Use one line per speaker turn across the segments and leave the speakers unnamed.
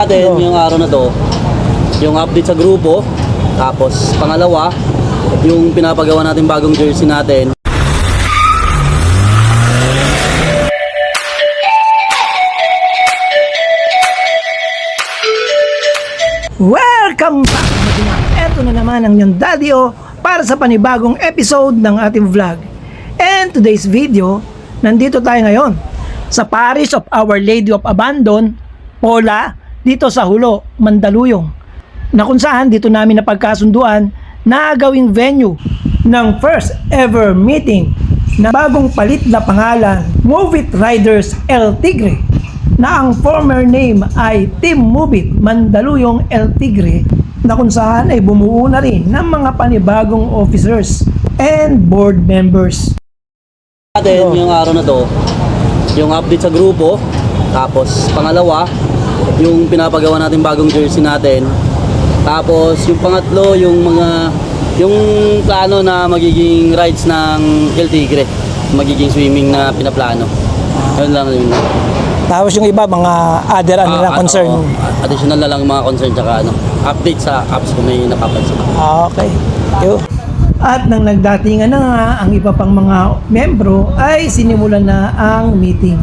Natin yung araw na to, yung update sa grupo, tapos pangalawa, yung pinapagawa natin bagong jersey natin.
Welcome back! Ito na naman ang inyong Daddy O para sa panibagong episode ng ating vlog. And today's video, nandito tayo ngayon sa Parish of Our Lady of Abandon, Pola, dito sa Hulo, Mandaluyong, na kung saan dito namin napagkasunduan na gawing venue ng first ever meeting na bagong palit na pangalan, Move It Riders El Tigre, na ang former name ay Team Move It Mandaluyong El Tigre, na kung saan ay bumuo na rin ng mga panibagong officers and board members.
Natin yung araw na to, yung update sa grupo, tapos pangalawa, yung pinapagawa natin bagong jersey natin. Tapos yung pangatlo, yung plano na magiging rides ng El Tigre, magiging swimming na pinaplano. Yun lang yun.
Tapos yung iba, mga other concern.
Additional na lang mga concern tsaka update sa apps kung may napapansin.
Okay. At nang nagdatingan na nga ang iba pang mga membro ay sinimulan na ang meeting.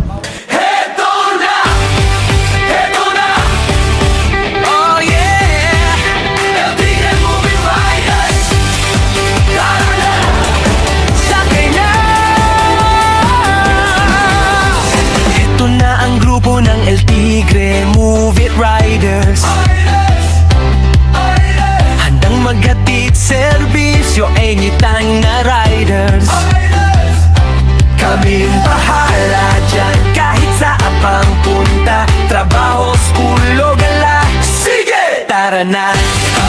Ng El Tigre, Move It Riders, handang maghatid serbisyo anytime na riders. Kaming bahala dyan kahit saan pang punta, trabaho, school o gala. Sige! Tara na!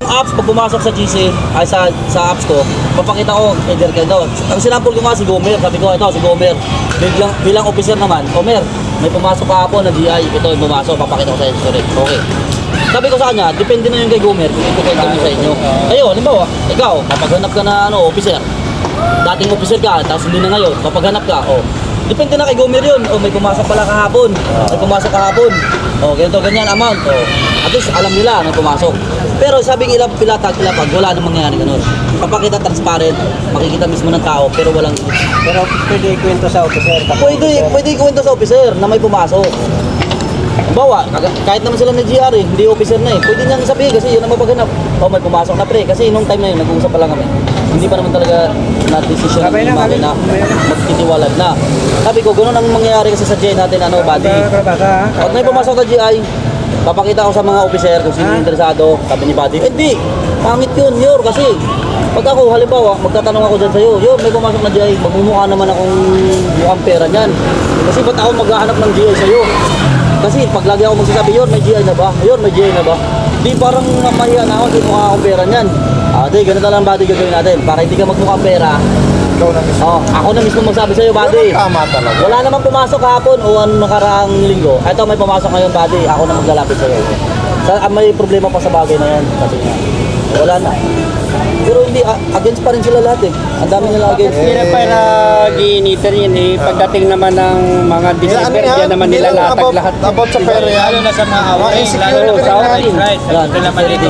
Apps, pag pumasok sa GC, ay sa apps ko, papakita ko either kayo daw. Ang sinample ko nga si Gomer, sabi ko ito si Gomer. Bilang officer naman, Gomer, may pumasok kahapon na GI, ito yung pumasok, papakita ko sa inyo. Sorry. Okay. Sabi ko sa kanya, depende na yung kay Gomer kung ito kayo sa inyo. Ayun, halimbawa, ikaw, papaghanap ka na officer. Dating officer ka, tapos hindi na ngayon, papaghanap ka, depende na kay Gomer yun. May pumasok pala kahapon. May pumasok kahapon. Ganito, ganyan amount. At least alam nila na pumasok. Pero sabing ilapag, wala namang mangyayari ganun. Papakita transparent, makikita mismo ng tao, pero walang...
Pero pwede ikwento sa officer.
Pwede ikwento sa officer na may pumasok. Bawa, kahit naman sila ng GR hindi officer na pwede niyang sabihin kasi yun ang mapaghanap. May pumasok na pre, kasi nung time na yun, nag-uusap pa lang kami. Hindi pa naman talaga na-decision ng mga na magtitiwalad na. Sabi ko, ganun ang mangyayari kasi sa GI natin, buddy. Pag may pumasok na GI, papakita ko sa mga officer kung sino interesado. Sabi ni buddy, hindi, pangit yun, kasi pag ako, halimbawa, magtatanong ako dyan sa'yo, may pumasok na GI, magmumukha naman akong mukhang pera niyan. Kasi ba't ako maghahanap ng GI sa'yo? Kasi pag lagi ako magsasabi, may GI na ba? May GI na ba? Di parang mahiya na ako, di mukha akong pera niyan. Di, ganun na lang buddy gagawin natin. Para hindi ka magmukhang pera.
Ikaw na mismo.
Ako na mismo magsabi sa'yo, buddy.
Tama talaga.
Wala namang pumasok kahapon o nakaraang linggo. Ito may pumasok ngayon, buddy. Ako na maglalapit sa'yo. May problema pa sa bagay na yan. Kasi wala na. Pero hindi, against pa rin sila lahat Ang dami nila against.
Hindi na pa nag-iiniter yun Pagdating naman ng mga December, diyan naman nila latag lahat.
About sa pera yan.
Lalo na sa mga away, lalo na sa away. Ito na maligo.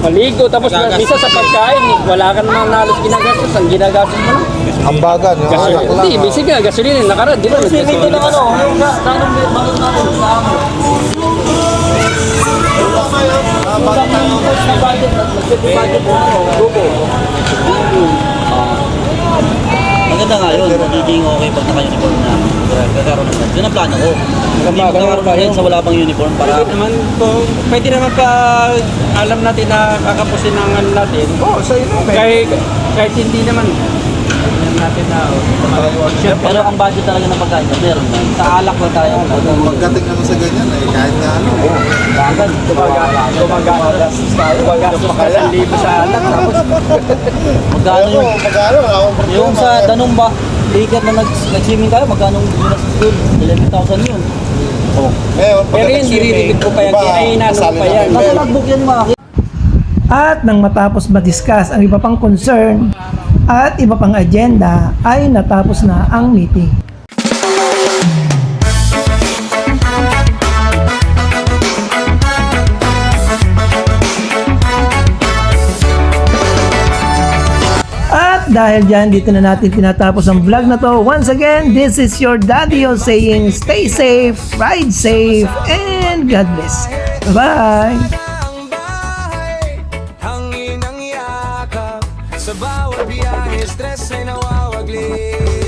Maligo, tapos isa sa pagkain, wala ka namang nalos ginagastos. Ang ginagastos mo lang.
Ang bagan.
Hindi, busy ka, gasolina, nakarad. Di ba?
Kasi may ito ng yung tanong bakit natin sa amin. Maganda nga yun, magiging okay pag naka-uniform na kakaroon naman. Yun ang plano ko. Hindi magkakaroon na rin sa wala pang uniform para...
Pwede naman pa alam natin na kakapusin ang ano natin.
Sa'yo na.
Kahit hindi naman natin na
Pero ang budget talaga ng pagkain, meron yan. Sa alak lang tayo.
Pagdating naman sa ganyan, kahit nga
Kagad,
gumagastos pa ka 1,000 sa anak.
magkano yun?
Magkano?
Yung sa Danumba, ticket na nag-swimming tayo, magkano yung sa school? 11,000 yun.
Pero yun, nire-repeat ko pa yan. Kaya inanong pa yan.
Nasa logbook yan mga
At nang matapos ma-discuss ang iba pang concern at iba pang agenda ay natapos na ang meeting. dahil dyan, dito na natin tinatapos ang vlog na to. Once again, this is your Daddy O saying stay safe, ride safe, and God bless. Bye-bye!
ang bahay, hangin ang yakap. Sa bawat biyahe, stress ay nawawaglit.